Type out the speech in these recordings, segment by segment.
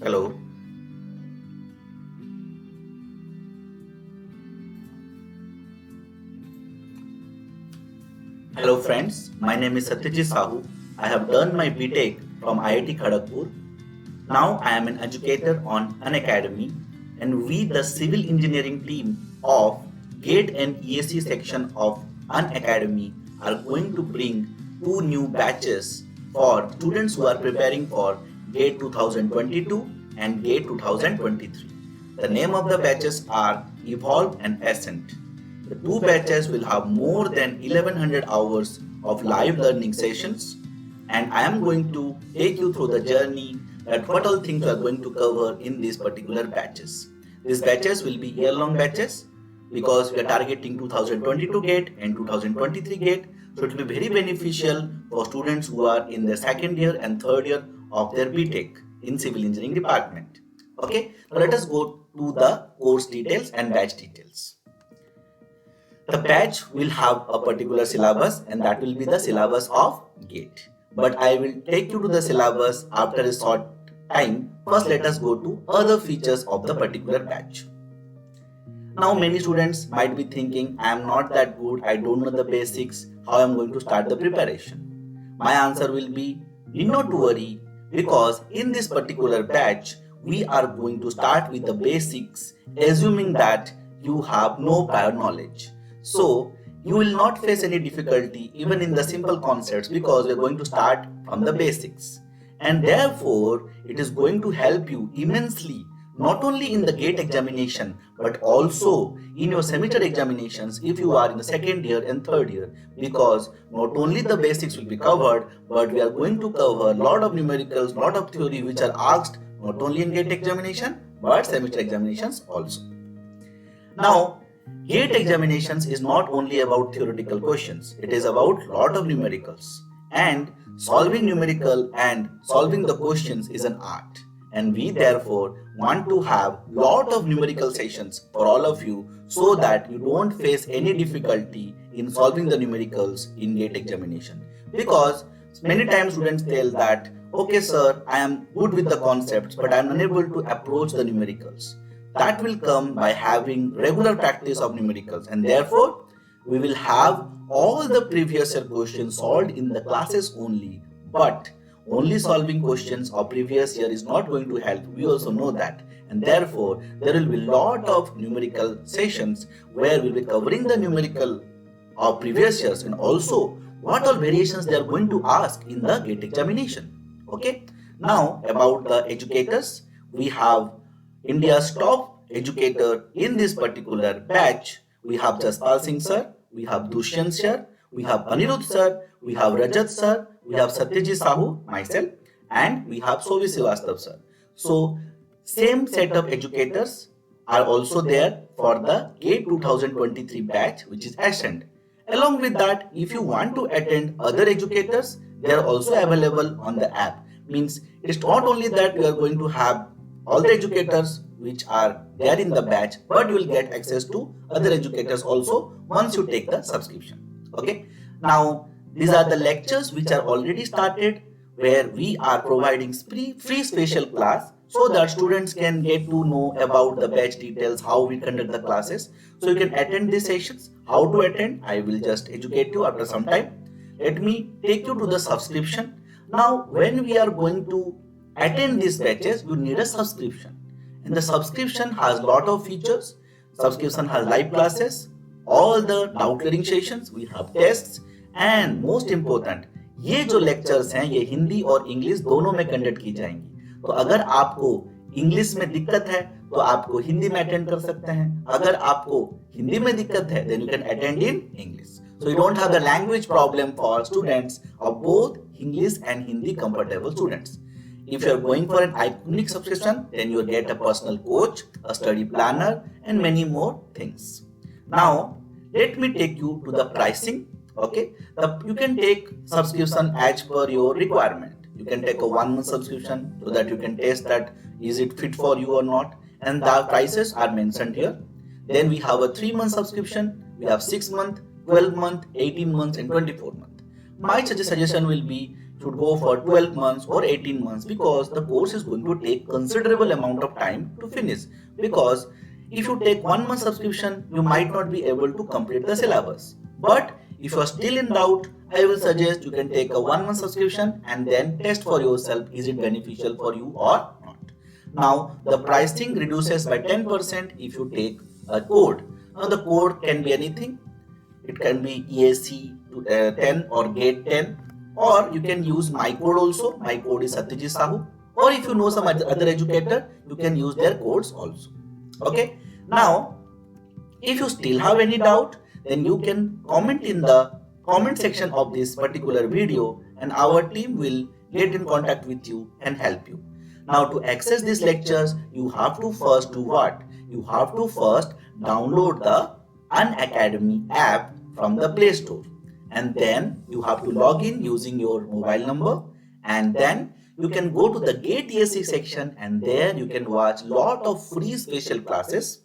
Hello. Hello friends, my name is Satyajit Sahu. I have done my BTech from IIT Kharagpur. Now I am an educator on an academy, and we the civil engineering team of GATE and EAC section of an academy are going to bring two new batches for students who are preparing for GATE 2022 and GATE 2023. The name of the batches are Evolve and Ascent. The two batches will have more than 1100 hours of live learning sessions, and I am going to take you through the journey that what all things we are going to cover in these particular batches. These batches will be year-long batches because we are targeting 2022 GATE and 2023 GATE, so it will be very beneficial for students who are in their second year and third year of their BTech in civil engineering department. Okay, now let us go to the course details and batch details. The batch will have a particular syllabus, and that will be the syllabus of GATE. But I will take you to the syllabus after a short time. First, let us go to other features of the particular batch. Now, many students might be thinking, I am not that good, I don't know the basics, how I am going to start the preparation. My answer will be, need not to worry, because in this particular batch, we are going to start with the basics, assuming that you have no prior knowledge. So, you will not face any difficulty even in the simple concepts because we are going to start from the basics. And therefore, it is going to help you immensely not only in the GATE examination but also in your semester examinations if you are in the second year and third year, because not only the basics will be covered but we are going to cover a lot of numericals, lot of theory which are asked not only in GATE examination but semester examinations also. Now, GATE examinations is not only about theoretical questions, it is about lot of numericals. And solving numerical and solving the questions is an art. And we therefore want to have lot of numerical sessions for all of you so that you don't face any difficulty in solving the numericals in GATE examination. Because many times students tell that, okay sir, I am good with the concepts but I am unable to approach the numericals. That will come by having regular practice of numericals, and therefore we will have all the previous year questions solved in the classes only. But only solving questions of previous year is not going to help. We also know that, and therefore there will be lot of numerical sessions where we will be covering the numerical of previous years and also what all variations they are going to ask in the GATE examination. Okay. Now about the educators, we have India's top educator in this particular batch. We have Jaspal Singh sir, we have Dushyant sir, we have Anirudh sir, we have Rajat sir, we have Satyajit Sahu, myself, and we have Sovi Srivastav sir. So, same set of educators are also there for the GATE 2023 batch, which is Ascent. Along with that, if you want to attend other educators, they are also available on the app. Means it's not only that you are going to have all the educators which are there in the batch, but you will get access to other educators also once you take the subscription. Okay. Now, these are the lectures which are already started where we are providing free special class so that students can get to know about the batch details, how we conduct the classes. So you can attend these sessions. How to attend? I will just educate you after some time. Let me take you to the subscription. Now, when we are going to attend these batches, you need a subscription. And the subscription has lot of features. Subscription has live classes, all the doubt clearing sessions, we have tests, and most important, ये जो lectures हैं ये हिंदी और English दोनों में conduct की जाएंगी. तो अगर आपको इंग्लिश में दिक्कत है तो आपको हिंदी में अटेंड कर सकते हैं. अगर आपको हिंदी में दिक्कत है then you can attend in English. So you don't have the language problem for students of both English and Hindi comfortable students. If you are going for an iconic subscription, then you will get a personal coach, a study planner, and many more things. Now, let me take you to the pricing. Okay, you can take subscription as per your requirement. You can take a 1 month subscription so that you can test that is it fit for you or not, and the prices are mentioned here. Then we have a 3 month subscription. We have 6 month, 12 month, 18 months, and 24 month. My suggestion will be should go for 12 months or 18 months, because the course is going to take considerable amount of time to finish. Because if you take 1 month subscription, you might not be able to complete the syllabus. But if you are still in doubt, I will suggest you can take a 1 month subscription and then test for yourself, is it beneficial for you or not. Now the pricing reduces by 10% if you take a code. Now the code can be anything. It can be EAC 10 or GATE 10, or you can use my code also. My code is Satyajit Sahu. Or if you know some other educator, you can use their codes also. Okay. Now, if you still have any doubt, then you can comment in the comment section of this particular video, and our team will get in contact with you and help you. Now, to access these lectures, you have to first do what? You have to first download the Unacademy app from the Play Store, and then you have to log in using your mobile number, and then you can go to the GATE ESC section, and there you can watch lot of free special classes,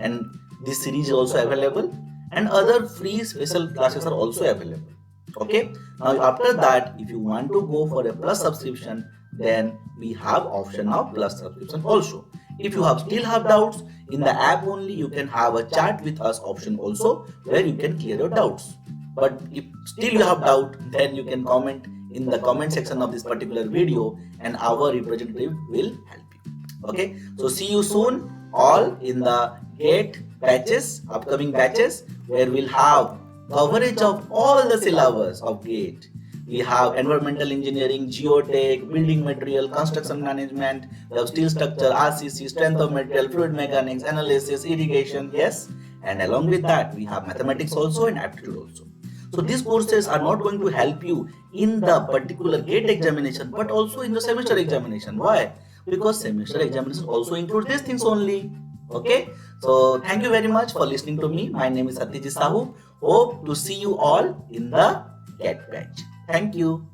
and this series is also available, and other free special classes are also available. Okay, now after that, if you want to go for a plus subscription, then we have option of plus subscription also. If you still have doubts, in the app only you can have a chat with us option also, where you can clear your doubts. But if still you have doubt, then you can comment in the comment section of this particular video, and our representative will help you. Okay, so see you soon all in the GATE batches, upcoming batches, where we'll have coverage of all the syllabus of GATE. We have environmental engineering, geotech, building material, construction management, we have steel structure, RCC, strength of material, fluid mechanics, analysis, irrigation, yes. And along with that, we have mathematics also and aptitude also. So these courses are not going to help you in the particular GATE examination, but also in the semester examination. Why? Because semester examination also includes these things only. Okay, so thank you very much for listening to me. My name is Satyajit Sahu. Hope to see you all in the GATE batch. Thank you.